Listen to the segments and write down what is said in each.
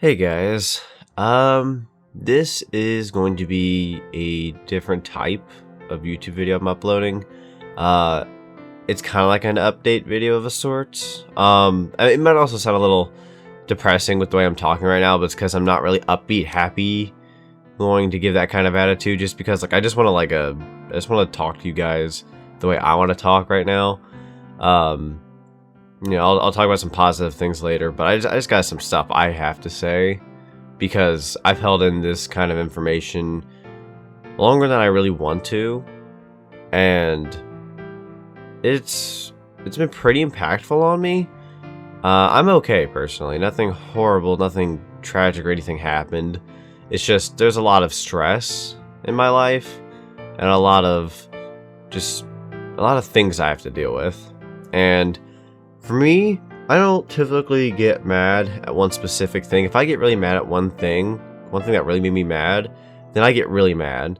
Hey guys, this is going to be a different type of YouTube video I'm uploading. It's kind of like an update video of a sort. It might also sound a little depressing with the way I'm talking right now, but it's because I'm not really upbeat, happy, going to give that kind of attitude. Just because, like, I just want to talk to you guys the way I want to talk right now. You know, I'll talk about some positive things later, but I just got some stuff I have to say because I've held in this kind of information longer than I really want to, and it's been pretty impactful on me. I'm okay personally, nothing horrible, nothing tragic or anything happened. It's just there's a lot of stress in my life and a lot of things I have to deal with, and for me, I don't typically get mad at one specific thing. If I get really mad at one thing that really made me mad, then I get really mad.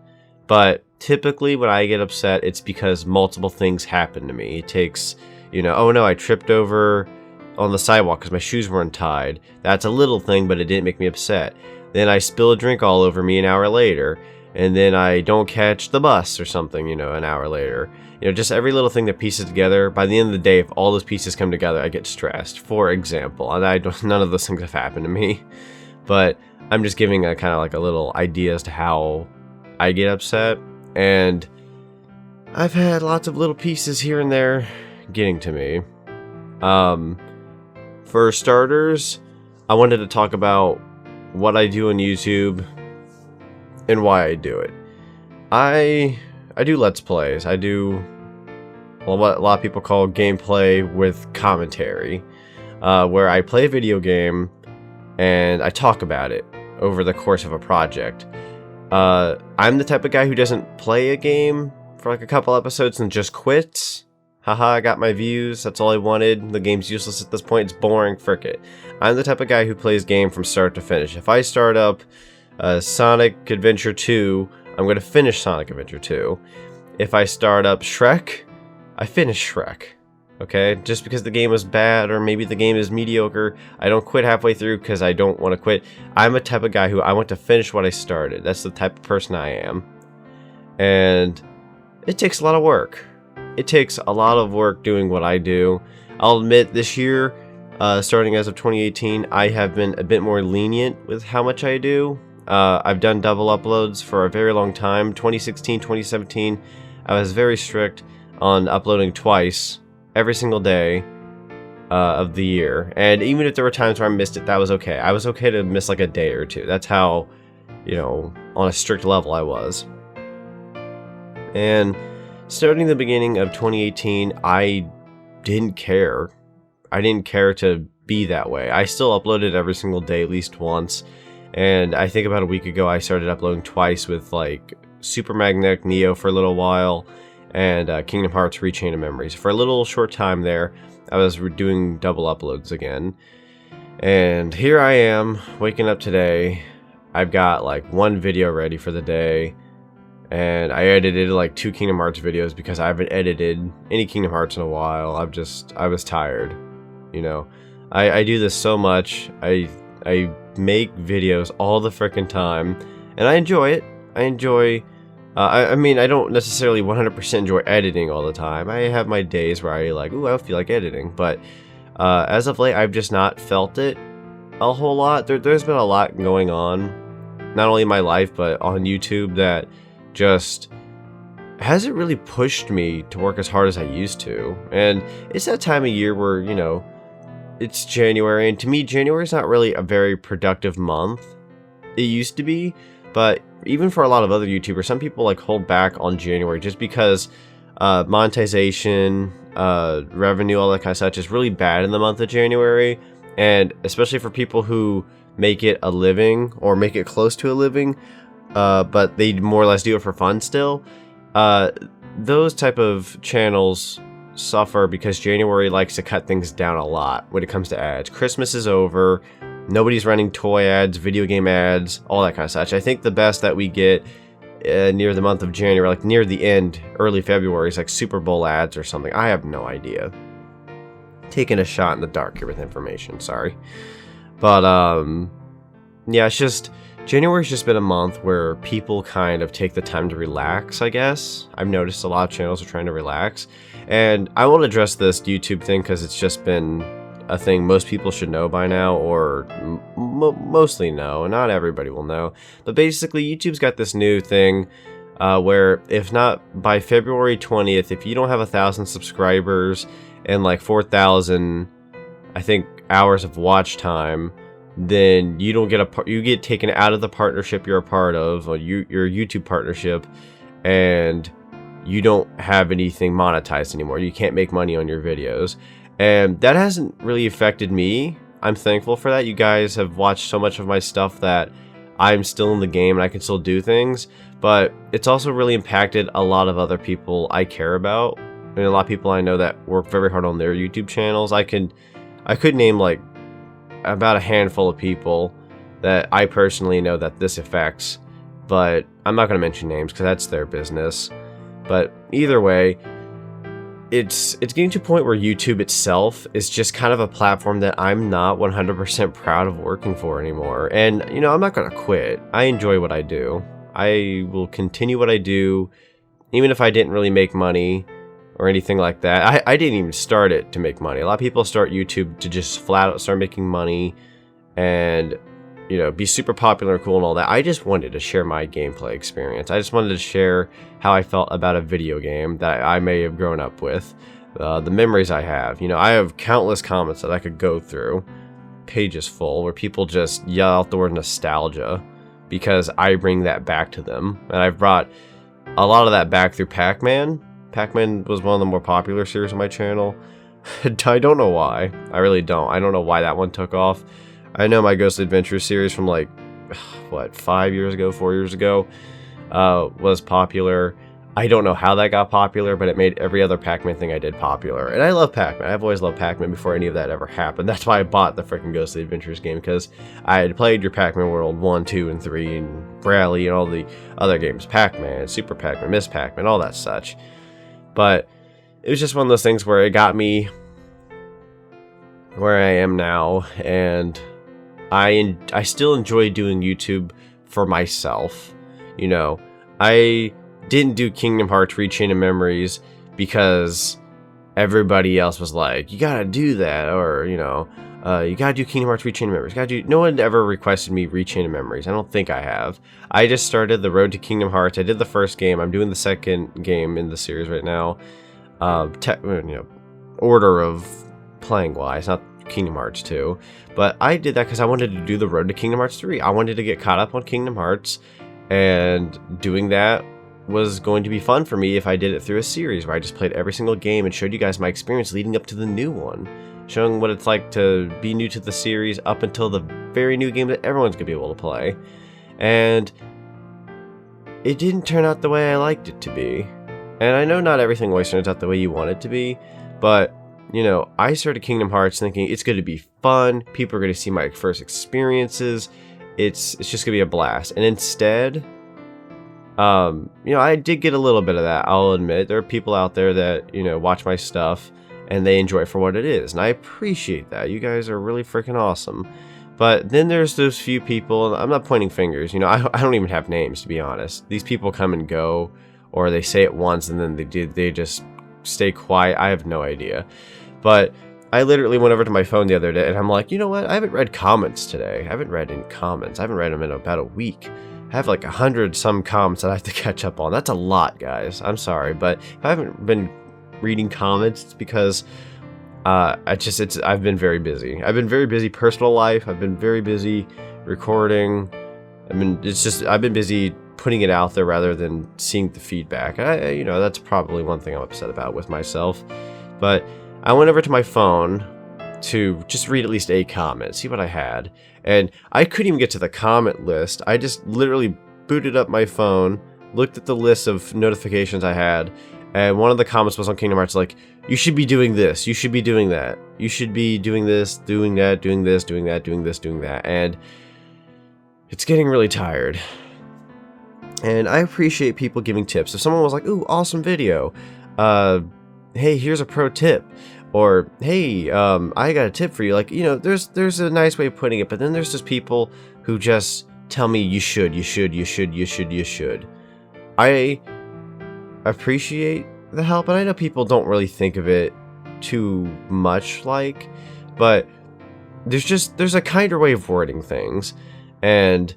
But typically when I get upset, it's because multiple things happen to me. It takes, oh no, I tripped over on the sidewalk because my shoes weren't tied. That's a little thing, but it didn't make me upset. Then I spill a drink all over me an hour later. And then I don't catch the bus or something, an hour later. Just every little thing that pieces together. By the end of the day, if all those pieces come together, I get stressed. For example, and none of those things have happened to me, but I'm just giving a kind of like a little idea as to how I get upset. And I've had lots of little pieces here and there getting to me. For starters, I wanted to talk about what I do on YouTube and why I do it. I do Let's Plays. I do what a lot of people call gameplay with commentary, where I play a video game and I talk about it over the course of a project. I'm the type of guy who doesn't play a game for like a couple episodes and just quits. Haha, I got my views, that's all I wanted, the game's useless at this point, it's boring, frick it. I'm the type of guy who plays game from start to finish. If I start up Sonic Adventure 2, I'm going to finish Sonic Adventure 2. If I start up Shrek, I finish Shrek. Okay? Just because the game is bad or maybe the game is mediocre, I don't quit halfway through because I don't want to quit. I'm a type of guy who I want to finish what I started. That's the type of person I am. And it takes a lot of work. It takes a lot of work doing what I do. I'll admit this year, starting as of 2018, I have been a bit more lenient with how much I do. I've done double uploads for a very long time. 2016, 2017, I was very strict on uploading twice every single day of the year. And even if there were times where I missed it, that was okay. I was okay to miss like a day or two. That's how, on a strict level I was. And starting the beginning of 2018, I didn't care. I didn't care to be that way. I still uploaded every single day at least once. And I think about a week ago, I started uploading twice with like Super Magnetic Neo for a little while and Kingdom Hearts Rechain of Memories. For a little short time there, I was doing double uploads again. And here I am, waking up today. I've got like one video ready for the day. And I edited like 2 Kingdom Hearts videos because I haven't edited any Kingdom Hearts in a while. I was tired, I do this so much. I make videos all the frickin' time, and I enjoy it. I mean, I don't necessarily 100% enjoy editing all the time. I have my days where I don't feel like editing, but as of late, I've just not felt it a whole lot. There's been a lot going on, not only in my life, but on YouTube that just hasn't really pushed me to work as hard as I used to. And it's that time of year where, it's January, and to me, January is not really a very productive month. It used to be, but even for a lot of other YouTubers, some people like hold back on January just because monetization, revenue, all that kind of stuff is really bad in the month of January. And especially for people who make it a living or make it close to a living, but they more or less do it for fun still, those type of channels suffer because January likes to cut things down a lot when it comes to ads. Christmas is over, nobody's running toy ads, video game ads, all that kind of stuff. I think the best that we get near the month of January, like near the end, early February, is like Super Bowl ads or something. I have no idea. Taking a shot in the dark here with information, sorry. But yeah, it's just, January's just been a month where people kind of take the time to relax, I guess. I've noticed a lot of channels are trying to relax. And I won't address this YouTube thing because it's just been a thing most people should know by now, or mostly know. Not everybody will know. But basically, YouTube's got this new thing where if not by February 20th, if you don't have 1,000 subscribers and like 4,000, I think, hours of watch time, then you don't get you get taken out of the partnership you're a part of, or your YouTube partnership, and you don't have anything monetized anymore. You can't make money on your videos, and that hasn't really affected me. I'm thankful for that. You guys have watched so much of my stuff that I'm still in the game and I can still do things, but it's also really impacted a lot of other people I care about, and a lot of people I know that work very hard on their YouTube channels. I could name like about a handful of people that I personally know that this affects, but I'm not going to mention names because that's their business. But either way, it's getting to a point where YouTube itself is just kind of a platform that I'm not 100% proud of working for anymore. And, you know, I'm not going to quit. I enjoy what I do. I will continue what I do, even if I didn't really make money or anything like that. I didn't even start it to make money. A lot of people start YouTube to just flat out start making money and, you know, be super popular and cool and all that. I just wanted to share my gameplay experience. I just wanted to share how I felt about a video game that I may have grown up with, the memories I have. You know, I have countless comments that I could go through, pages full, where people just yell out the word nostalgia because I bring that back to them. And I've brought a lot of that back through Pac-Man. Pac-Man was one of the more popular series on my channel. I don't know why. I really don't. I don't know why that one took off. I know my Ghost Adventure series from like, what, 5 years ago, 4 years ago, was popular. I don't know how that got popular, but it made every other Pac-Man thing I did popular. And I love Pac-Man. I've always loved Pac-Man before any of that ever happened. That's why I bought the freaking Ghost Adventures game, because I had played your Pac-Man World 1, 2, and 3, and Bradley, and all the other games. Pac-Man, Super Pac-Man, Miss Pac-Man, all that such. But it was just one of those things where it got me where I am now, and I still enjoy doing YouTube for myself. You know, I didn't do Kingdom Hearts Rechain of Memories because everybody else was like, you gotta do that, or, you know, you gotta do Kingdom Hearts Rechain of Memories. No one ever requested me Rechain of Memories. I don't think I have. I just started the road to Kingdom Hearts. I did the first game. I'm doing the second game in the series right now. You know, order of playing wise, not Kingdom Hearts 2. But I did that because I wanted to do the road to Kingdom Hearts 3. I wanted to get caught up on Kingdom Hearts, and doing that was going to be fun for me if I did it through a series where I just played every single game and showed you guys my experience leading up to the new one, showing what it's like to be new to the series up until the very new game that everyone's gonna be able to play. And it didn't turn out the way I liked it to be. And I know not everything always turns out the way you want it to be, but, you know, I started Kingdom Hearts thinking it's going to be fun, people are going to see my first experiences, it's just going to be a blast. And instead, you know, I did get a little bit of that, I'll admit. There are people out there that, you know, watch my stuff and they enjoy it for what it is, and I appreciate that. You guys are really freaking awesome. But then there's those few people, and I'm not pointing fingers, you know, I don't even have names, to be honest. These people come and go, or they say it once and then they just stay quiet. I have no idea. But I literally went over to my phone the other day and I'm like, you know what? I haven't read comments today. I haven't read any comments. I haven't read them in about a week. I have like 100 some comments that I have to catch up on. That's a lot, guys. I'm sorry, but if I haven't been reading comments, it's because I've been very busy. I've been very busy personal life. I've been very busy recording. I've been busy putting it out there rather than seeing the feedback. You know, that's probably one thing I'm upset about with myself. But I went over to my phone to just read at least a comment, see what I had. And I couldn't even get to the comment list. I just literally booted up my phone, looked at the list of notifications I had, and one of the comments was on Kingdom Hearts like, you should be doing this, you should be doing that, you should be doing this, doing that, doing this, doing that, doing this, doing that. And it's getting really tired. And I appreciate people giving tips. If someone was like, ooh, awesome video, hey, here's a pro tip, Or, hey, I got a tip for you. Like, you know, there's a nice way of putting it, but then there's just people who just tell me you should. I appreciate the help, and I know people don't really think of it too much like, but there's a kinder way of wording things. And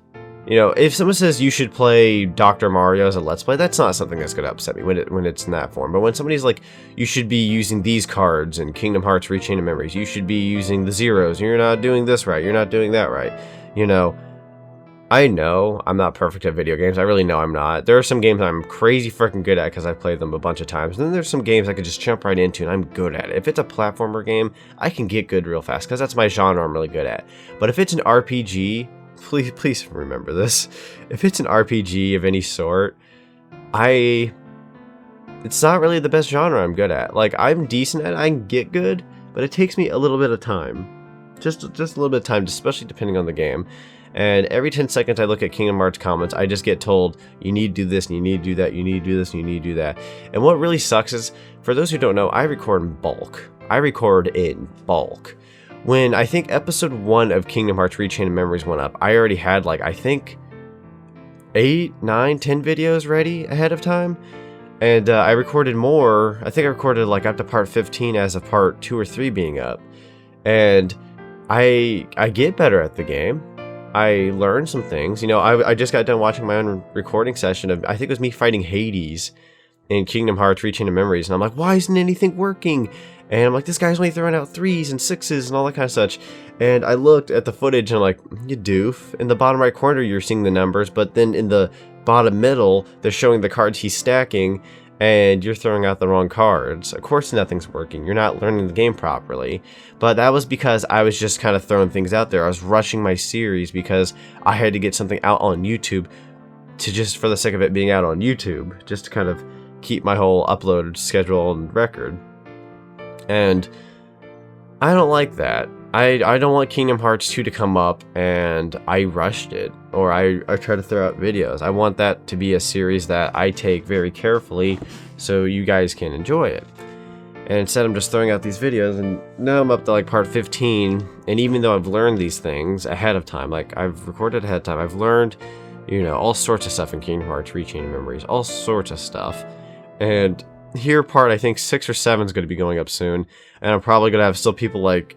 you know, if someone says you should play Dr. Mario as a Let's Play, that's not something that's going to upset me when it's in that form. But when somebody's like, you should be using these cards in Kingdom Hearts Rechain of Memories, you should be using the zeros, you're not doing this right, you're not doing that right. You know, I know I'm not perfect at video games. I really know I'm not. There are some games I'm crazy freaking good at because I've played them a bunch of times. And then there's some games I can just jump right into and I'm good at it. If it's a platformer game, I can get good real fast because that's my genre I'm really good at. But if it's an RPG... Please remember this. If it's an RPG of any sort, it's not really the best genre I'm good at. Like, I'm decent at it, I can get good, but it takes me a little bit of time. Just a little bit of time, especially depending on the game. And every 10 seconds I look at Kingdom Hearts comments, I just get told, you need to do this, and you need to do that, you need to do this, and you need to do that. And what really sucks is, for those who don't know, I record in bulk. When I think episode 1 of Kingdom Hearts Rechain of Memories went up, I already had like, I think 8, 9, 10 videos ready ahead of time. And I recorded more. I think I recorded like up to part 15 as of part 2 or 3 being up. And I get better at the game. I learned some things. You know, I just got done watching my own recording session of, I think it was me fighting Hades in Kingdom Hearts Rechain of Memories. And I'm like, why isn't anything working? And I'm like, this guy's only throwing out 3s and 6s and all that kind of such. And I looked at the footage and I'm like, you doof. In the bottom right corner, you're seeing the numbers, but then in the bottom middle, they're showing the cards he's stacking, and you're throwing out the wrong cards. Of course nothing's working. You're not learning the game properly. But that was because I was just kind of throwing things out there. I was rushing my series because I had to get something out on YouTube to just for the sake of it being out on YouTube, just to kind of keep my whole upload schedule and record. And I don't like that. I don't want Kingdom Hearts 2 to come up and I rushed it, or I try to throw out videos. I want that to be a series that I take very carefully so you guys can enjoy it. And instead I'm just throwing out these videos, and now I'm up to like part 15, and even though I've learned these things ahead of time, like I've recorded ahead of time, I've learned, you know, all sorts of stuff in Kingdom Hearts Rechain of Memories, all sorts of stuff. And here part I think 6 or 7 is going to be going up soon, and I'm probably going to have still people like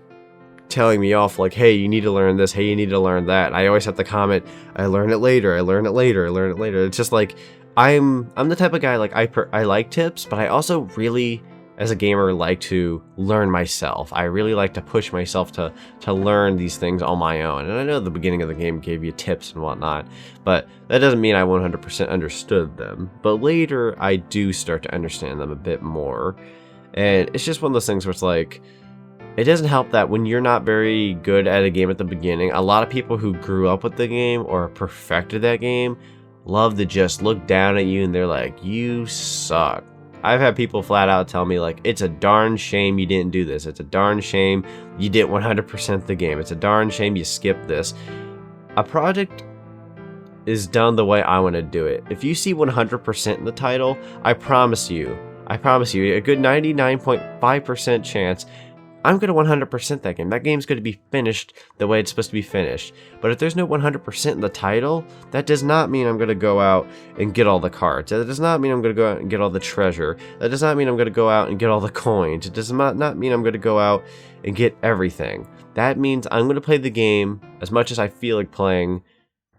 telling me off like, hey, you need to learn this, hey, you need to learn that. And I always have to comment, I learn it later. It's just like I'm the type of guy, like I like tips, but I also really, as a gamer, like to learn myself. I really like to push myself to learn these things on my own. And I know the beginning of the game gave you tips and whatnot, but that doesn't mean I 100% understood them. But later, I do start to understand them a bit more. And it's just one of those things where it's like, it doesn't help that when you're not very good at a game at the beginning, a lot of people who grew up with the game or perfected that game love to just look down at you and they're like, you suck. I've had people flat out tell me like, it's a darn shame you didn't do this. It's a darn shame you didn't 100% the game. It's a darn shame you skipped this. A project is done the way I want to do it. If you see 100% in the title, I promise you, a good 99.5% chance I'm going to 100% that game. That game's going to be finished the way it's supposed to be finished. But if there's no 100% in the title, that does not mean I'm going to go out and get all the cards. That does not mean I'm going to go out and get all the treasure. That does not mean I'm going to go out and get all the coins. It does not mean I'm going to go out and get everything. That means I'm going to play the game as much as I feel like playing,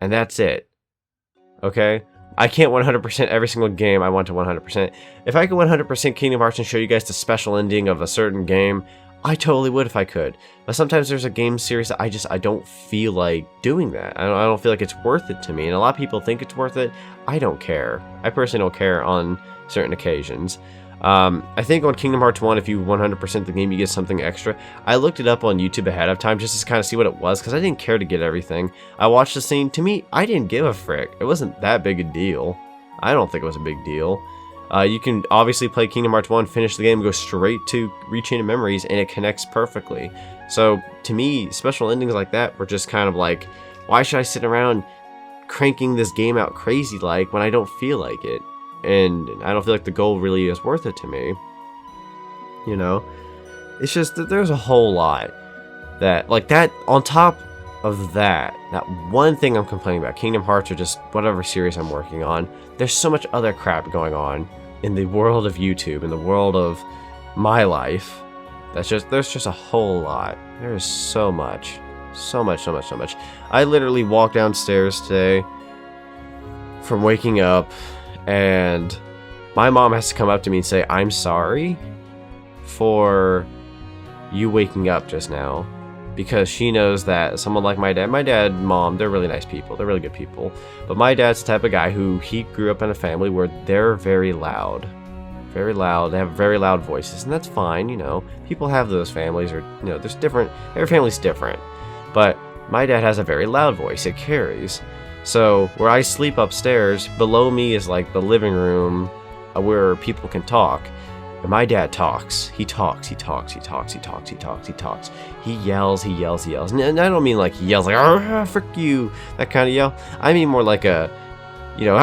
and that's it. Okay? I can't 100% every single game I want to 100%. If I could 100% Kingdom Hearts and show you guys the special ending of a certain game, I totally would if I could. But sometimes there's a game series that I don't feel like doing that. I don't feel like it's worth it to me. And a lot of people think it's worth it. I don't care. I personally don't care on certain occasions. I think on Kingdom Hearts 1, if you 100% the game, you get something extra. I looked it up on YouTube ahead of time just to kind of see what it was, because I didn't care to get everything. I watched the scene. To me, I didn't give a frick. It wasn't that big a deal. I don't think it was a big deal. You can obviously play Kingdom Hearts 1, finish the game, go straight to Rechain of Memories, and it connects perfectly. So, to me, special endings like that were just kind of like, why should I sit around cranking this game out crazy like when I don't feel like it? And I don't feel like the goal really is worth it to me. You know? It's just that there's a whole lot that, like, that, on top of that one thing I'm complaining about, Kingdom Hearts or just whatever series I'm working on, there's so much other crap going on in the world of YouTube, in the world of my life. There's just a whole lot. There is so much. So much. I literally walked downstairs today from waking up, and my mom has to come up to me and say, I'm sorry for you waking up just now, because she knows that someone like my dad, mom, they're really nice people, they're really good people, but my dad's the type of guy who, he grew up in a family where they're very loud, they have very loud voices, and that's fine, you know, people have those families, or, you know, there's different, every family's different, but my dad has a very loud voice, it carries. So where I sleep upstairs, below me is like the living room where people can talk. And my dad talks. He talks. He yells. And I don't mean like he yells like, frick you, that kind of yell. I mean more like a, you know,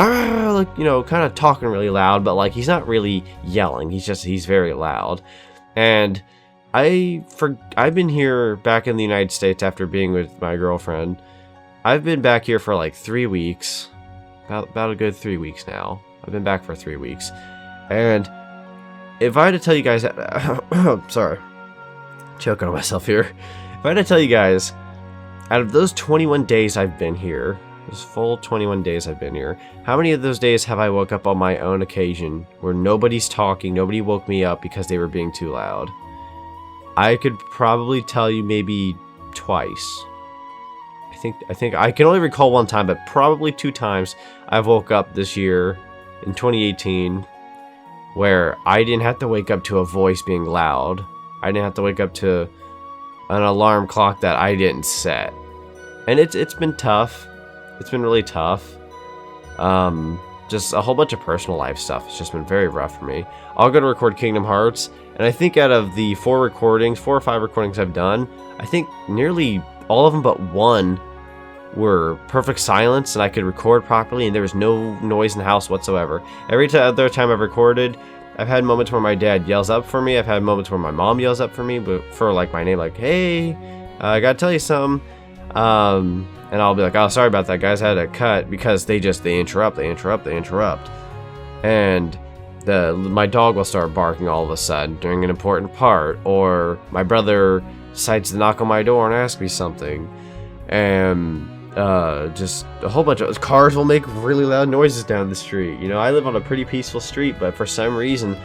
like, you know, kind of talking really loud, but like he's not really yelling. He's very loud. And I've been here back in the United States after being with my girlfriend. I've been back here for like 3 weeks. About a good 3 weeks now. I've been back for 3 weeks. And if I had to tell you guys, sorry, choking on myself here. If I had to tell you guys, out of those 21 days I've been here, those full 21 days I've been here, how many of those days have I woke up on my own occasion where nobody's talking, nobody woke me up because they were being too loud? I could probably tell you maybe twice. I think I can only recall one time, but probably 2 times I've woke up this year in 2018 where I didn't have to wake up to a voice being loud. I didn't have to wake up to an alarm clock that I didn't set. And it's been tough. It's been really tough. Just a whole bunch of personal life stuff. It's just been very rough for me. I'll go to record Kingdom Hearts, and I think out of the 4 or 5 recordings I've done, I think nearly all of them but one were perfect silence and I could record properly and there was no noise in the house whatsoever. Every other time I've recorded, I've had moments where my dad yells up for me. I've had moments where my mom yells up for me, but for like my name, like, hey, I gotta tell you something. And I'll be like, oh, sorry about that, guys, I had to cut, because they interrupt. And my dog will start barking all of a sudden during an important part, or my brother decides to knock on my door and ask me something. And just a whole bunch of cars will make really loud noises down the street. You know, I live on a pretty peaceful street, but for some reason,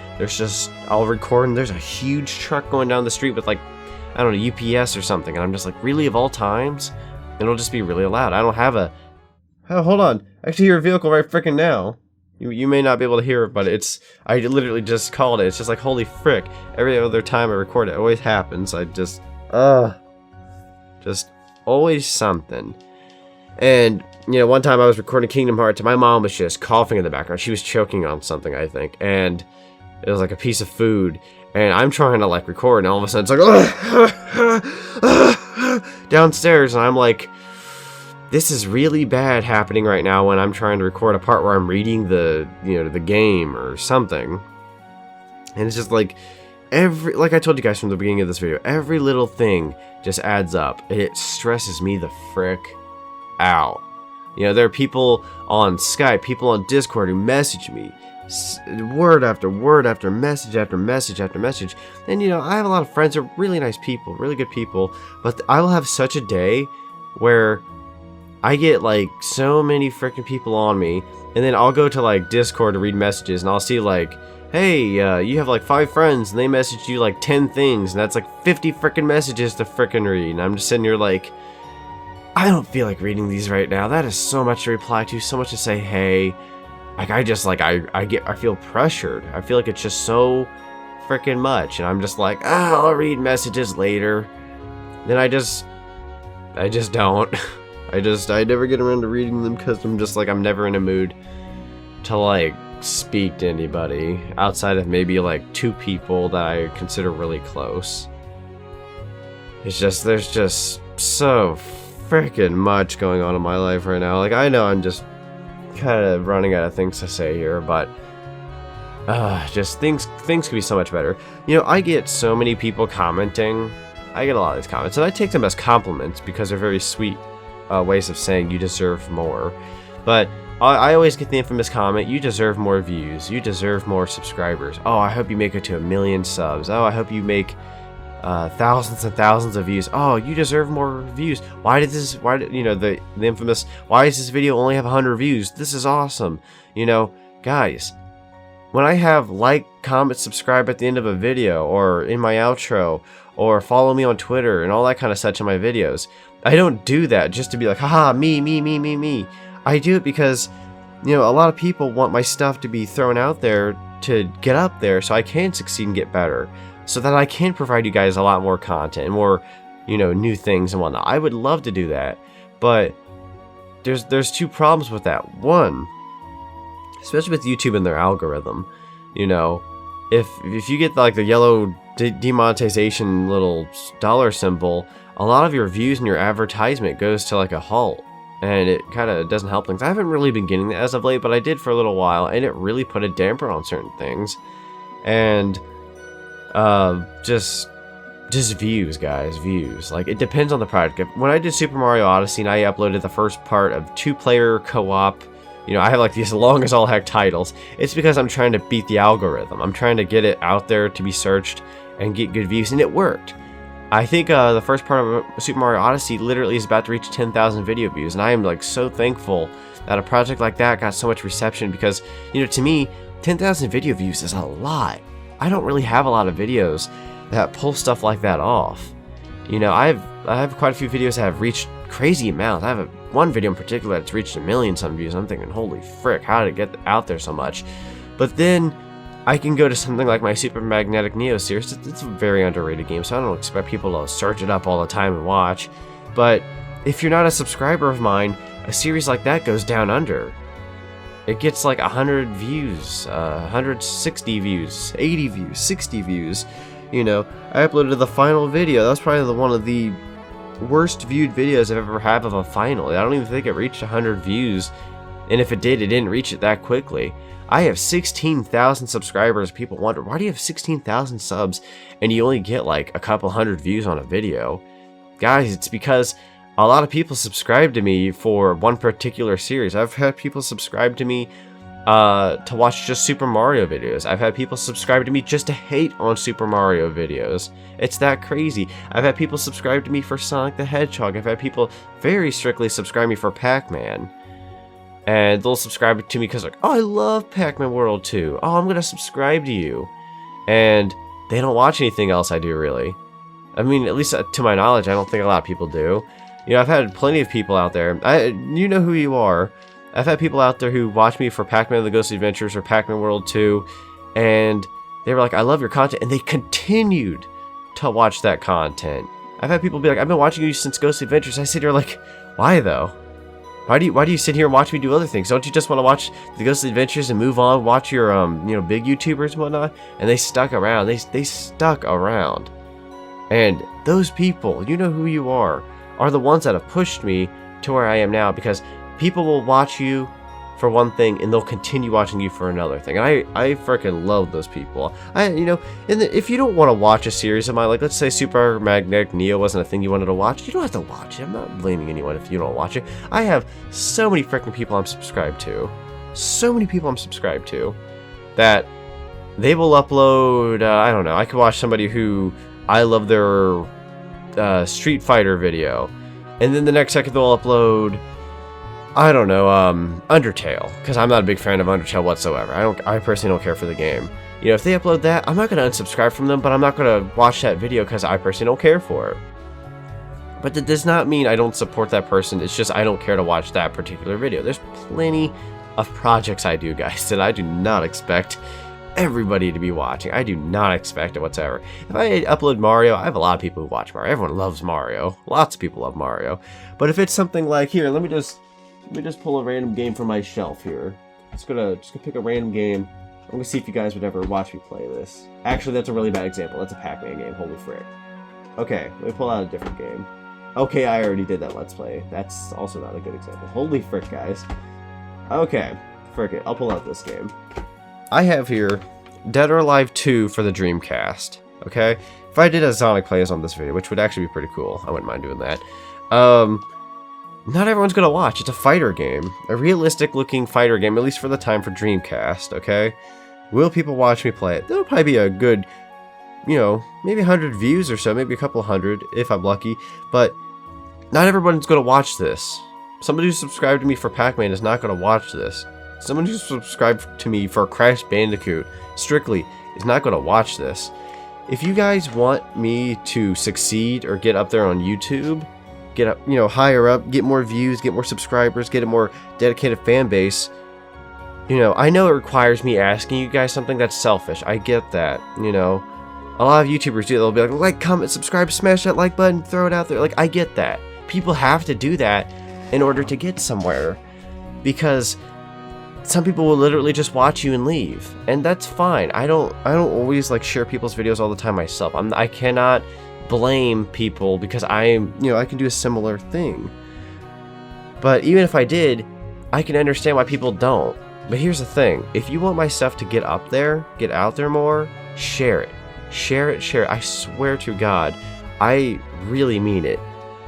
I'll record and there's a huge truck going down the street with like, I don't know, UPS or something. And I'm just like, really, of all times? It'll just be really loud. I don't have a... Oh, hold on. I actually hear a vehicle right freaking now. You may not be able to hear it, but I literally just called it. It's just like, holy frick. Every other time I record it always happens. Just always something. And, you know, one time I was recording Kingdom Hearts and my mom was just coughing in the background. She was choking on something, I think. And it was like a piece of food. And I'm trying to like record and all of a sudden it's like downstairs. And I'm like, this is really bad happening right now when I'm trying to record a part where I'm reading the game or something. And it's just like, like I told you guys from the beginning of this video, every little thing just adds up. It stresses me the frick out. You know, there are people on Skype, people on Discord who message me word after word after message after message after message. And, you know, I have a lot of friends who are really nice people, really good people, but I will have such a day where I get like so many freaking people on me, and then I'll go to like Discord to read messages and I'll see like, hey, you have like 5 friends and they messaged you like 10 things, and that's like 50 freaking messages to freaking read. And I'm just sitting here like, I don't feel like reading these right now. That is so much to reply to, so much to say hey. Like I feel pressured. I feel like it's just so freaking much, and I'm just like, I'll read messages later. Then I just don't. I never get around to reading them because I'm just like, I'm never in a mood to like speak to anybody outside of maybe like 2 people that I consider really close. It's just, there's just so freaking much going on in my life right now. Like, I know I'm just kind of running out of things to say here, but just things could be so much better. You know, I get so many people commenting. I get a lot of these comments, and I take them as compliments because they're very sweet ways of saying you deserve more. But I always get the infamous comment, you deserve more views, you deserve more subscribers. Oh, I hope you make it to 1 million subs. Oh, I hope you make thousands and thousands of views. Oh, you deserve more views. You know, the infamous, why does this video only have 100 views? This is awesome. You know, guys, when I have like, comment, subscribe at the end of a video, or in my outro, or follow me on Twitter and all that kind of such in my videos, I don't do that just to be like, haha, me. I do it because, you know, a lot of people want my stuff to be thrown out there to get up there so I can succeed and get better, so that I can provide you guys a lot more content and more, you know, new things and whatnot. I would love to do that, but there's two problems with that. One, especially with YouTube and their algorithm, you know, if you get like the yellow demonetization little dollar symbol, a lot of your views and your advertisement goes to like a halt, and it kind of doesn't help things. I haven't really been getting that as of late, but I did for a little while, and it really put a damper on certain things. And just views, guys, views. Like, it depends on the product. When I did Super Mario Odyssey and I uploaded the first part of 2-player co-op, you know, I have like these long as all heck titles, it's because I'm trying to beat the algorithm. I'm trying to get it out there to be searched and get good views, and it worked. I think the first part of Super Mario Odyssey literally is about to reach 10,000 video views, and I am like so thankful that a project like that got so much reception, because, you know, to me, 10,000 video views is a lot. I don't really have a lot of videos that pull stuff like that off. You know, I have quite a few videos that have reached crazy amounts. I have one video in particular that's reached 1 million some views. I'm thinking, holy frick, how did it get out there so much? But then I can go to something like my Super Magnetic Neo series. It's a very underrated game, so I don't expect people to search it up all the time and watch. But if you're not a subscriber of mine, a series like that goes down under. It gets like 100 views, 160 views, 80 views, 60 views. You know, I uploaded the final video. That was probably one of the worst viewed videos I've ever had of a final. I don't even think it reached 100 views. And if it did, it didn't reach it that quickly. I have 16,000 subscribers. People wonder, why do you have 16,000 subs and you only get like a couple hundred views on a video? Guys, it's because a lot of people subscribe to me for one particular series. I've had people subscribe to me to watch just Super Mario videos. I've had people subscribe to me just to hate on Super Mario videos. It's that crazy. I've had people subscribe to me for Sonic the Hedgehog. I've had people very strictly subscribe to me for Pac-Man. And they'll subscribe to me because like, oh, I love Pac-Man World 2. Oh, I'm going to subscribe to you. And they don't watch anything else I do, really. I mean, at least to my knowledge, I don't think a lot of people do. You know, I've had plenty of people out there. You know who you are. I've had people out there who watch me for Pac-Man The Ghostly Adventures or Pac-Man World 2. And they were like, I love your content. And they continued to watch that content. I've had people be like, I've been watching you since Ghostly Adventures. I sit here like, why though? Why do you sit here and watch me do other things? Don't you just want to watch the Ghostly Adventures and move on, watch your you know, big YouTubers and whatnot? And they stuck around. They stuck around. And those people, you know who you are the ones that have pushed me to where I am now, because people will watch you for one thing and they'll continue watching you for another thing. And I freaking love those people. You know, if you don't want to watch a series of mine, like let's say Super Magnetic Neo wasn't a thing you wanted to watch, you don't have to watch it. I'm not blaming anyone if you don't watch it. I have so many freaking people I'm subscribed to. So many people I'm subscribed to that they will upload, I don't know, I could watch somebody who I love their Street Fighter video, and then the next second they'll upload, I don't know, Undertale, because I'm not a big fan of Undertale whatsoever. I personally don't care for the game. You know, if they upload that, I'm not going to unsubscribe from them, but I'm not going to watch that video because I personally don't care for it. But that does not mean I don't support that person. It's just I don't care to watch that particular video. There's plenty of projects I do, guys, that I do not expect everybody to be watching. I do not expect it whatsoever. If I upload Mario, I have a lot of people who watch Mario. Everyone loves Mario. Lots of people love Mario. But if it's something like, here, let me just pull a random game from my shelf here. Just gonna pick a random game. I'm gonna see if you guys would ever watch me play this. Actually, that's a really bad example. That's a Pac-Man game. Holy frick. Okay, let me pull out a different game. Okay, I already did that Let's Play. That's also not a good example. Holy frick, guys. Okay, frick it. I'll pull out this game. I have here Dead or Alive 2 for the Dreamcast, okay? If I did a Sonic Plays on this video, which would actually be pretty cool, I wouldn't mind doing that. Not everyone's gonna watch. It's a fighter game. A realistic-looking fighter game, at least for the time, for Dreamcast, okay? Will people watch me play it? There'll probably be a good, you know, maybe 100 views or so, maybe a couple hundred, if I'm lucky, but not everyone's gonna watch this. Somebody who subscribed to me for Pac-Man is not gonna watch this. Someone who subscribed to me for Crash Bandicoot, strictly, is not gonna watch this. If you guys want me to succeed or get up there on YouTube, get up, you know, higher up, get more views, get more subscribers, get a more dedicated fan base, you know, I know it requires me asking you guys something that's selfish. I get that, you know. A lot of YouTubers do. They'll be like, comment, subscribe, smash that like button, throw it out there. Like, I get that. People have to do that in order to get somewhere, because some people will literally just watch you and leave, and that's fine. I don't always like share people's videos all the time myself. I cannot blame people because I can do a similar thing. But even if I did, I can understand why people don't. But here's the thing: if you want my stuff to get up there, get out there more, share it. Share it, share it. I swear to God, I really mean it.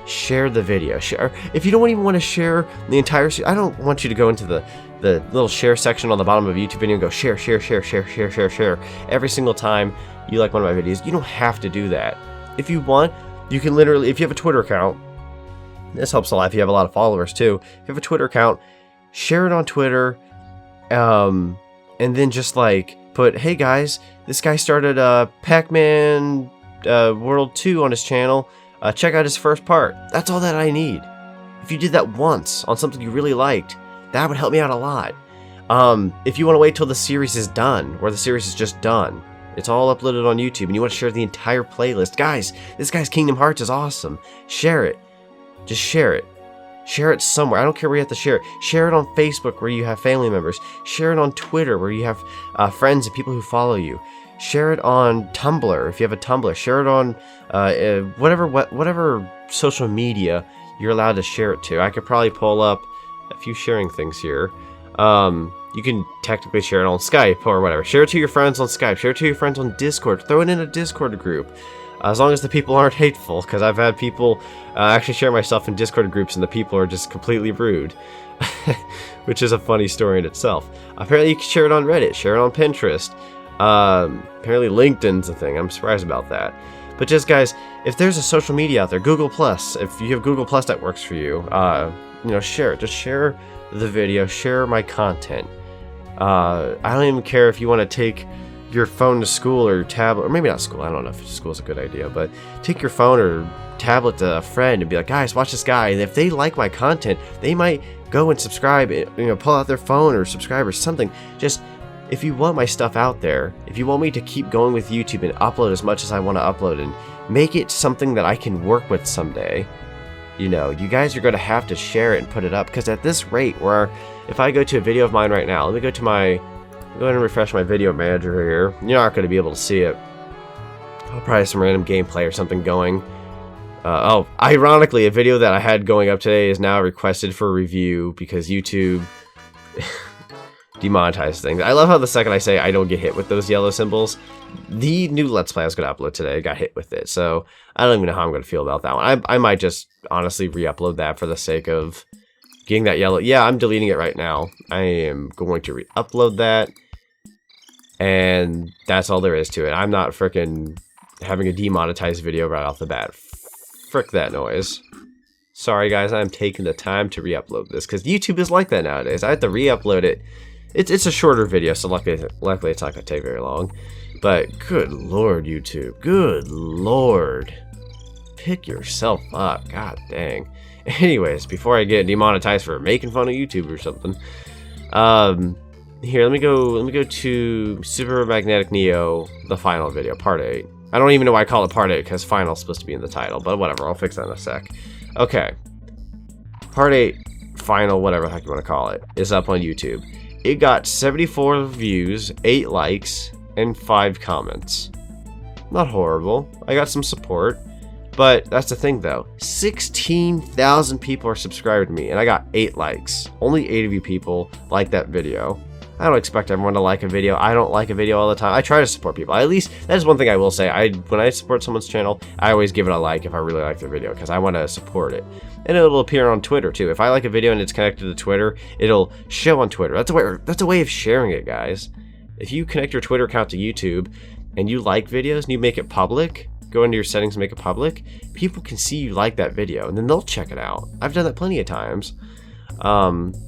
Share the video. Share. If you don't even want to share the entire, I don't want you to go into the little share section on the bottom of a YouTube video and go share, share, share, share, share, share, share every single time you like one of my videos. You don't have to do that. If you want, you can literally, if you have a Twitter account, this helps a lot if you have a lot of followers too. If you have a Twitter account, share it on Twitter, and then just like put, hey guys, this guy started Pac-Man World 2 on his channel. Check out his first part. That's all that I need. If you did that once on something you really liked, that would help me out a lot. If you want to wait till the series is done, or the series is just done, it's all uploaded on YouTube, and you want to share the entire playlist. Guys, this guy's Kingdom Hearts is awesome. Share it. Just share it. Share it somewhere. I don't care where you have to share it. Share it on Facebook where you have family members. Share it on Twitter where you have friends and people who follow you. Share it on Tumblr if you have a Tumblr. Share it on whatever social media you're allowed to share it to. I could probably pull up a few sharing things here. You can technically share it on Skype or whatever. Share it to your friends on Skype. Share it to your friends on Discord. Throw it in a Discord group. As long as the people aren't hateful, because I've had people actually share my stuff in Discord groups and the people are just completely rude. Which is a funny story in itself. Apparently you can share it on Reddit. Share it on Pinterest. Apparently LinkedIn's a thing. I'm surprised about that. But just guys, if there's a social media out there, Google Plus, if you have Google Plus that works for you, you know, share it. Just share the video, share my content. I don't even care if you want to take your phone to school or tablet, or maybe not school. I don't know if school's a good idea, but take your phone or tablet to a friend and be like, guys, watch this guy. And if they like my content, they might go and subscribe, you know, pull out their phone or subscribe or something. Just, if you want my stuff out there, if you want me to keep going with YouTube and upload as much as I want to upload and make it something that I can work with someday, you know, you guys are going to have to share it and put it up. Because at this rate, where if I go to a video of mine right now, let me go to my, go ahead and refresh my video manager here. You're not going to be able to see it. I'll probably have some random gameplay or something going. Oh, ironically, a video that I had going up today is now requested for review because YouTube demonetized things. I love how the second I say I don't get hit with those yellow symbols, the new Let's Play I was going to upload today got hit with it. So I don't even know how I'm going to feel about that one. I might just honestly re-upload that for the sake of getting that yellow. Yeah, I'm deleting it right now. I am going to re-upload that. And that's all there is to it. I'm not freaking having a demonetized video right off the bat. Frick that noise. Sorry guys, I'm taking the time to re-upload this because YouTube is like that nowadays. I have to re-upload it. It's a shorter video, so luckily it's not going to take very long. But good lord, YouTube. Good lord. Pick yourself up. God dang. Anyways, before I get demonetized for making fun of YouTube or something. Here, let me go to Super Magnetic Neo, the final video, part 8. I don't even know why I call it part 8, because final's supposed to be in the title, but whatever, I'll fix that in a sec. Okay. Part 8, final, whatever the heck you want to call it, is up on YouTube. It got 74 views, 8 likes, and 5 comments. Not horrible. I got some support. But that's the thing though. 16,000 people are subscribed to me, and I got 8 likes. Only 8 of you people liked that video. I don't expect everyone to like a video. I don't like a video all the time. I try to support people. At least that is one thing I will say. When I support someone's channel, I always give it a like if I really like their video, because I want to support it. And it'll appear on Twitter too. If I like a video and it's connected to Twitter, it'll show on Twitter. That's a way of sharing it, guys. If you connect your Twitter account to YouTube and you like videos and you make it public, go into your settings and make it public, people can see you like that video and then they'll check it out. I've done that plenty of times.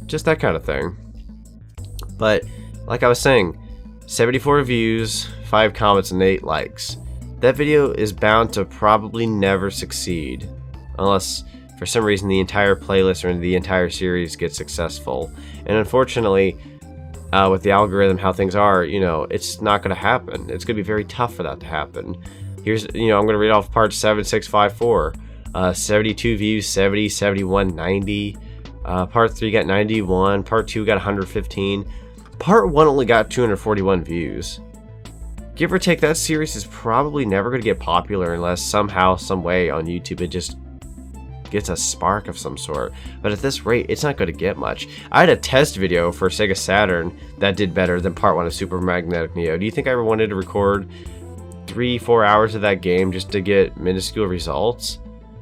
Just that kind of thing. But like I was saying, 74 views, 5 comments, and 8 likes. That video is bound to probably never succeed unless for some reason the entire playlist or the entire series gets successful. And unfortunately, with the algorithm, how things are, you know, it's not going to happen. It's going to be very tough for that to happen. Here's, you know, I'm going to read off part 7654. 72 views, 70, 71, 90. Part 3 got 91. Part 2 got 115. Part 1 only got 241 views. Give or take, that series is probably never going to get popular unless somehow, some way on YouTube it just gets a spark of some sort. But at this rate, it's not going to get much. I had a test video for Sega Saturn that did better than part 1 of Super Magnetic Neo. Do you think I ever wanted to record 3-4 hours of that game just to get minuscule results?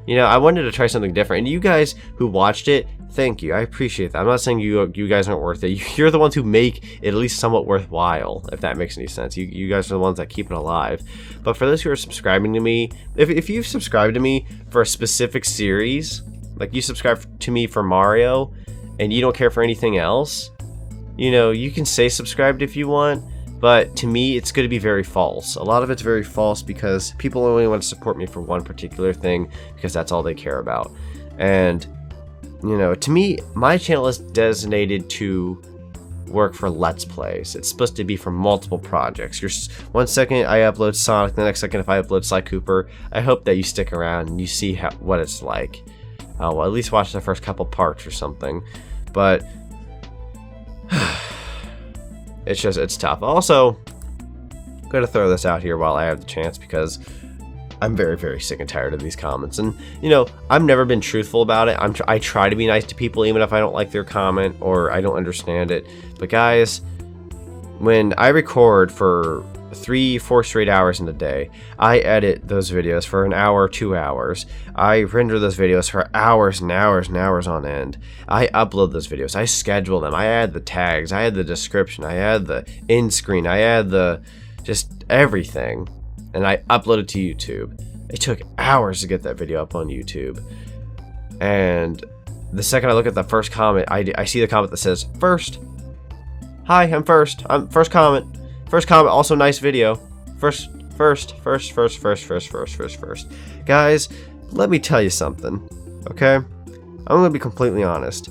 You know, I wanted to try something different. And you guys who watched it, thank you. I appreciate that. I'm not saying you guys aren't worth it. You're the ones who make it at least somewhat worthwhile, if that makes any sense. You guys are the ones that keep it alive. But for those who are subscribing to me, if you've subscribed to me for a specific series, like you subscribe to me for Mario, and you don't care for anything else, you know, you can say subscribed if you want. But to me, it's going to be very false. A lot of it's very false because people only want to support me for one particular thing because that's all they care about. And, you know, to me, my channel is designated to work for Let's Plays. It's supposed to be for multiple projects. One second I upload Sonic, the next second if I upload Sly Cooper. I hope that you stick around and you see what it's like. Well, at least watch the first couple parts or something. But it's tough. Also, I'm going to throw this out here while I have the chance because I'm very, very sick and tired of these comments. And, you know, I've never been truthful about it. I try to be nice to people even if I don't like their comment or I don't understand it. But guys, when I record for 3-4 straight hours in a day, I edit those videos for an hour, 2 hours. I render those videos for hours and hours and hours on end. I upload those videos. I schedule them. I add the tags. I add the description. I add the end screen. I add the just everything. And I upload it to YouTube. It took hours to get that video up on YouTube. And the second I look at the first comment, I see the comment that says, First. Hi, I'm First. I'm First comment. First comment, also nice video. First. Guys, let me tell you something, okay? I'm gonna be completely honest.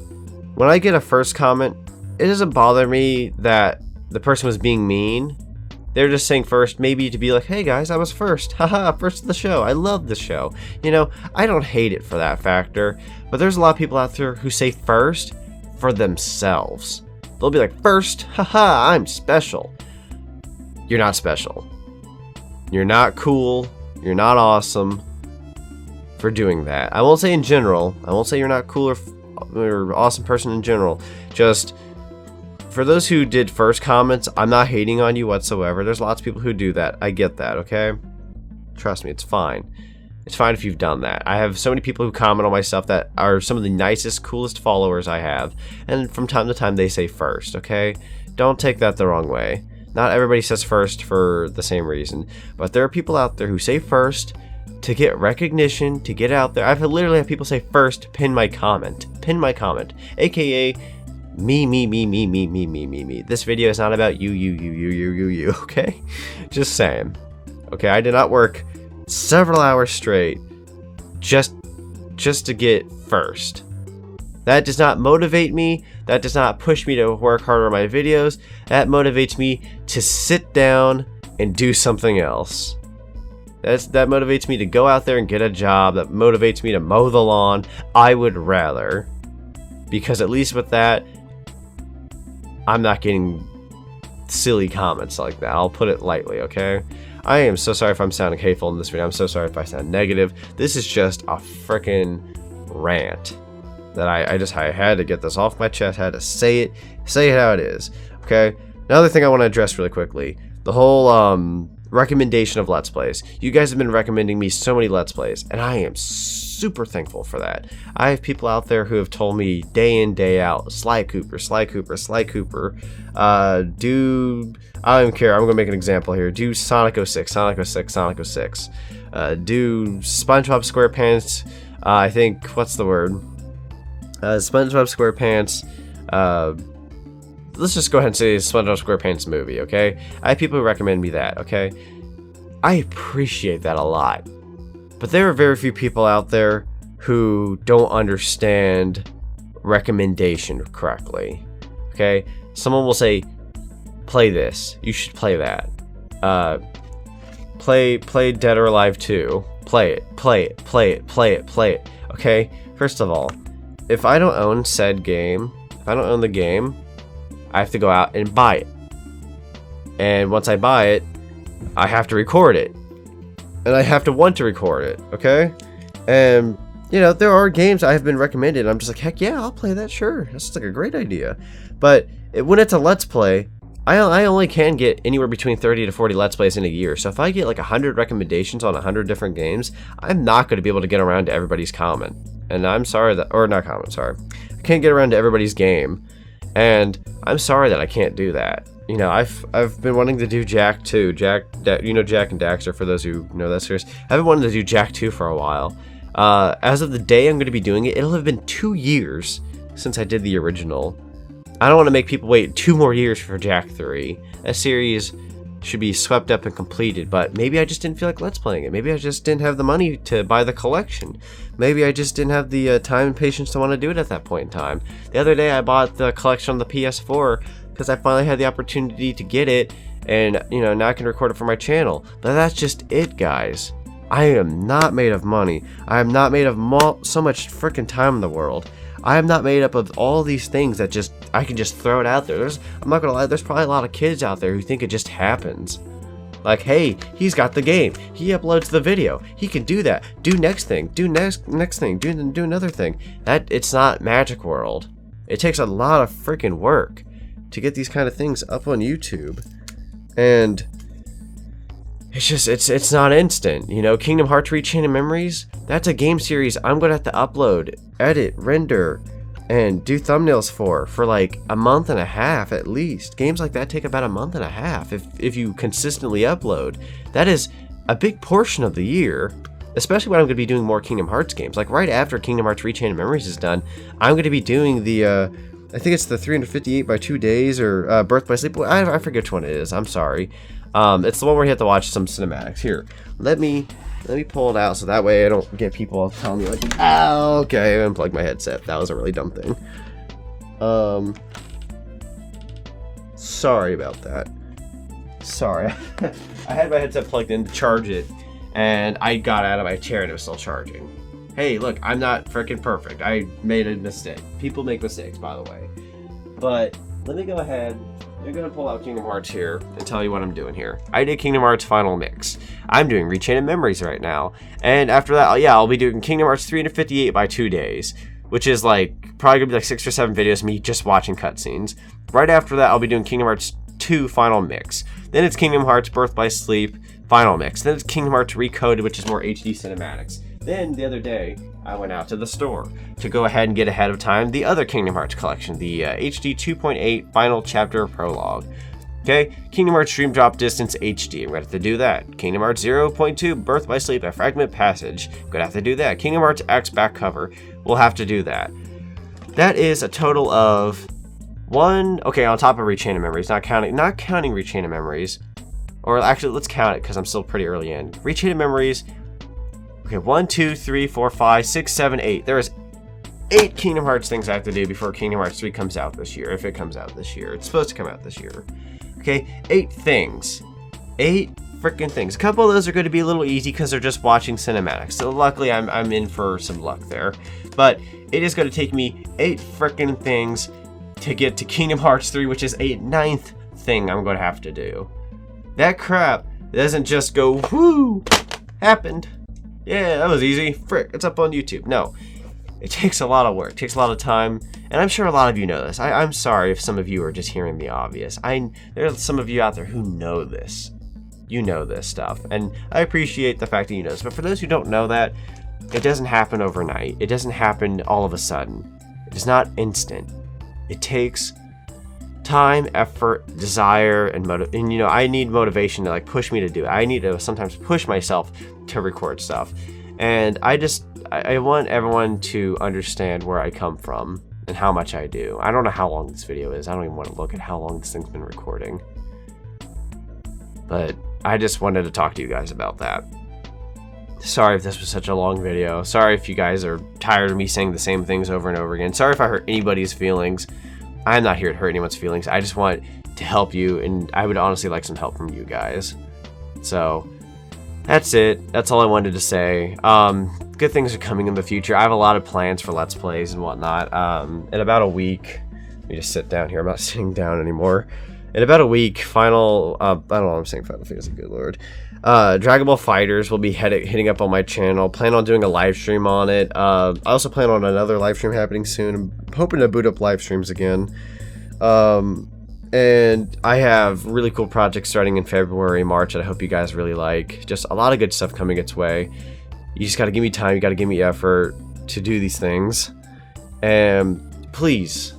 When I get a first comment, it doesn't bother me that the person was being mean. They're just saying first, maybe to be like, hey guys, I was first. Haha, first of the show. I love the show. You know, I don't hate it for that factor. But there's a lot of people out there who say first for themselves. They'll be like, first, haha, I'm special. You're not special. You're not cool. You're not awesome for doing that. I won't say in general. I won't say you're not cool or awesome person in general. Just for those who did first comments, I'm not hating on you whatsoever. There's lots of people who do that. I get that, okay? Trust me, it's fine. It's fine if you've done that. I have so many people who comment on my stuff that are some of the nicest, coolest followers I have. And from time to time, they say first, okay? Don't take that the wrong way. Not everybody says first for the same reason. But there are people out there who say first to get recognition, to get out there. I've literally had people say first, pin my comment. Pin my comment. AKA, me. This video is not about you, okay? Just saying. Okay, I did not work several hours straight just to get first. That does not motivate me. That does not push me to work harder on my videos. That motivates me to sit down and do something else. That motivates me to go out there and get a job. That motivates me to mow the lawn. I would rather. Because at least with that, I'm not getting silly comments like that. I'll put it lightly, okay? I am so sorry if I'm sounding hateful in this video. I'm so sorry if I sound negative. This is just a freaking rant that I had to get this off my chest. I had to say it how it is. Okay? Another thing I want to address really quickly. The whole recommendation of Let's Plays. You guys have been recommending me so many Let's Plays, and I am super thankful for that. I have people out there who have told me day in, day out, Sly Cooper, Sly Cooper, Sly Cooper, do, I don't even care, I'm going to make an example here, do Sonic 06, Sonic 06, Sonic 06, do SpongeBob SquarePants, I think, what's the word, SpongeBob SquarePants, let's just go ahead and say SpongeBob SquarePants movie, okay? I have people who recommend me that, okay? I appreciate that a lot. But there are very few people out there who don't understand recommendation correctly, okay? Someone will say, play this, you should play that. Play Dead or Alive 2. Play it, okay? First of all, if I don't own said game, if I don't own the game, I have to go out and buy it. And once I buy it, I have to record it. And I have to want to record it, okay? And, you know, there are games I have been recommended, and I'm just like, heck yeah, I'll play that, sure. That's like a great idea. But when it's a Let's Play, I only can get anywhere between 30 to 40 Let's Plays in a year. So if I get like 100 recommendations on 100 different games, I'm not going to be able to get around to everybody's comment. And I'm sorry that, or not comment, sorry. I can't get around to everybody's game. And I'm sorry that I can't do that. You know, I've been wanting to do Jak 2. You know Jak and Daxter, for those who know that series. I've been wanting to do Jak 2 for a while. As of the day I'm going to be doing it, it'll have been 2 years since I did the original. I don't want to make people wait 2 more years for Jak 3. That series should be swept up and completed, but maybe I just didn't feel like Let's Playing it. Maybe I just didn't have the money to buy the collection. Maybe I just didn't have the time and patience to want to do it at that point in time. The other day I bought the collection on the PS4 because I finally had the opportunity to get it, and you know, now I can record it for my channel. But that's just it, guys. I am not made of money. I am not made of so much freaking time in the world. I am not made up of all these things that just I can just throw it out there. I'm not gonna lie, there's probably a lot of kids out there who think it just happens. Like, hey, he's got the game. He uploads the video. He can do that. Do next thing. Do next thing. Do another thing. It's not Magic World. It takes a lot of freaking work to get these kind of things up on YouTube, and it's not instant. You know, Kingdom Hearts Chain of Memories. That's a game series I'm gonna have to upload, edit, render, and do thumbnails for like a month and a half at least. Games like that take about a month and a half if you consistently upload. That is a big portion of the year, especially when I'm going to be doing more Kingdom Hearts games. Like right after Kingdom Hearts Chain of Memories is done, I'm going to be doing the, I think it's the 358 by 2 days or Birth by Sleep. I forget which one it is. I'm sorry. It's the one where you have to watch some cinematics. Here, let me pull it out so that way I don't get people telling me like, oh, okay, I unplugged my headset. That was a really dumb thing. Sorry about that. Sorry. I had my headset plugged in to charge it, and I got out of my chair and it was still charging. Hey, look, I'm not freaking perfect. I made a mistake. People make mistakes, by the way. But let me go ahead. I'm going to pull out Kingdom Hearts here and tell you what I'm doing here. I did Kingdom Hearts Final Mix. I'm doing Chain of Memories right now. And after that, yeah, I'll be doing Kingdom Hearts 358 by 2 days, which is like probably going to be like 6 or 7 videos of me just watching cutscenes. Right after that, I'll be doing Kingdom Hearts 2 Final Mix. Then it's Kingdom Hearts Birth by Sleep Final Mix. Then it's Kingdom Hearts Recoded, which is more HD cinematics. Then the other day, I went out to the store to go ahead and get ahead of time the other Kingdom Hearts collection, the HD 2.8 Final Chapter Prologue. Okay, Kingdom Hearts Dream Drop Distance HD, I'm going to have to do that. Kingdom Hearts 0.2 Birth by Sleep, A Fragment Passage, I'm going to have to do that. Kingdom Hearts X back cover, we'll have to do that. That is a total of okay, on top of Chain of Memories, not counting Chain of Memories, or actually, let's count it because I'm still pretty early in. Chain of Memories. Okay, 1, 2, 3, 4, 5, 6, 7, 8. There is 8 Kingdom Hearts things I have to do before Kingdom Hearts 3 comes out this year, if it comes out this year. It's supposed to come out this year. Okay, 8 things. 8 freaking things. A couple of those are going to be a little easy because they're just watching cinematics. So luckily, I'm in for some luck there. But it is going to take me 8 freaking things to get to Kingdom Hearts 3, which is a 9th thing I'm going to have to do. That crap doesn't just go, whoo, happened. Yeah, that was easy. Frick, it's up on YouTube. No, it takes a lot of work. It takes a lot of time And I'm sure a lot of you know this. I'm sorry if some of you are just hearing the obvious. There are some of you out there who know this. You know this stuff. And I appreciate the fact that you know this. But for those who don't know that, it doesn't happen overnight. It doesn't happen all of a sudden. It is not instant. It takes time, effort, desire, and you know, I need motivation to like push me to do it. I need to sometimes push myself to record stuff. And I want everyone to understand where I come from and how much I do. I don't know how long this video is. I don't even want to look at how long this thing's been recording. But I just wanted to talk to you guys about that. Sorry if this was such a long video. Sorry if you guys are tired of me saying the same things over and over again. Sorry if I hurt anybody's feelings. I'm not here to hurt anyone's feelings. I just want to help you, and I would honestly like some help from you guys. So that's it. That's all I wanted to say. Good things are coming in the future. I have a lot of plans for Let's Plays and whatnot. In about a week, let me just sit down here. I'm not sitting down anymore. In about a week, I don't know why I'm saying Final Fantasy, good lord. Dragon Ball FighterZ will be hitting up on my channel. Plan on doing a live stream on it. I also plan on another live stream happening soon. I'm hoping to boot up live streams again. And I have really cool projects starting in February, March that I hope you guys really like. Just a lot of good stuff coming its way. You just got to give me time. You got to give me effort to do these things. And please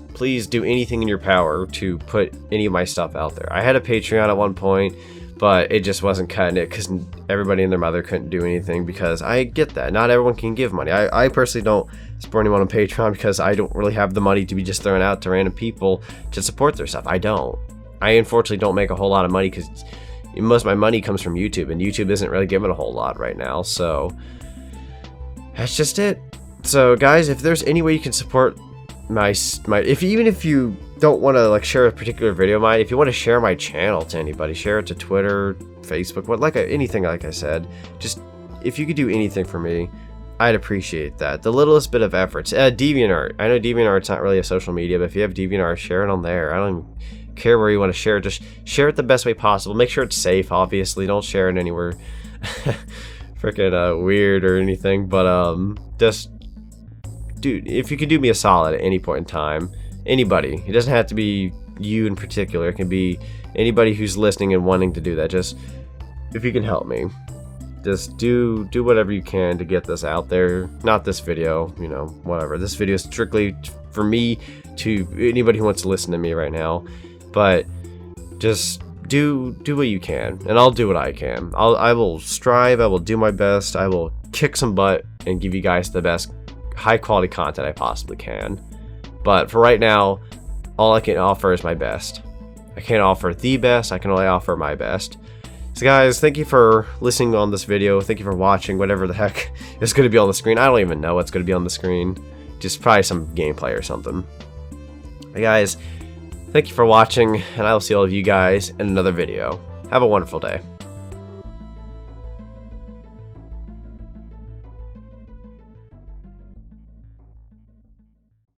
do anything in your power to put any of my stuff out there. I had a Patreon at one point, but it just wasn't cutting it because everybody and their mother couldn't do anything, because I get that. Not everyone can give money. I personally don't support anyone on Patreon because I don't really have the money to be just throwing out to random people to support their stuff. I don't. I unfortunately don't make a whole lot of money because most of my money comes from YouTube, and YouTube isn't really giving a whole lot right now. So that's just it. So guys, if there's any way you can support even if you don't want to like share a particular video of mine, if you want to share my channel to anybody, share it to Twitter, Facebook, anything, like I said, just if you could do anything for me, I'd appreciate that. The littlest bit of efforts. DeviantArt. I know DeviantArt's not really a social media, but if you have DeviantArt, share it on there. I don't even care where you want to share it. Just share it the best way possible. Make sure it's safe, obviously. Don't share it anywhere freaking weird or anything, but just dude, if you could do me a solid at any point in time, anybody, it doesn't have to be you in particular, it can be anybody who's listening and wanting to do that, just if you can help me, just do whatever you can to get this out there. Not this video, you know, whatever. This video is strictly for me, to anybody who wants to listen to me right now, but just do what you can, and I'll do what I can. I will strive, I will do my best, I will kick some butt and give you guys the best high quality content I possibly can. But for right now, all I can offer is my best. I can't offer the best, I can only offer my best. So guys, thank you for listening on this video. Thank you for watching whatever the heck is going to be on the screen. I don't even know what's going to be on the screen. Just probably some gameplay or something. Hey guys, thank you for watching, and I will see all of you guys in another video. Have a wonderful day.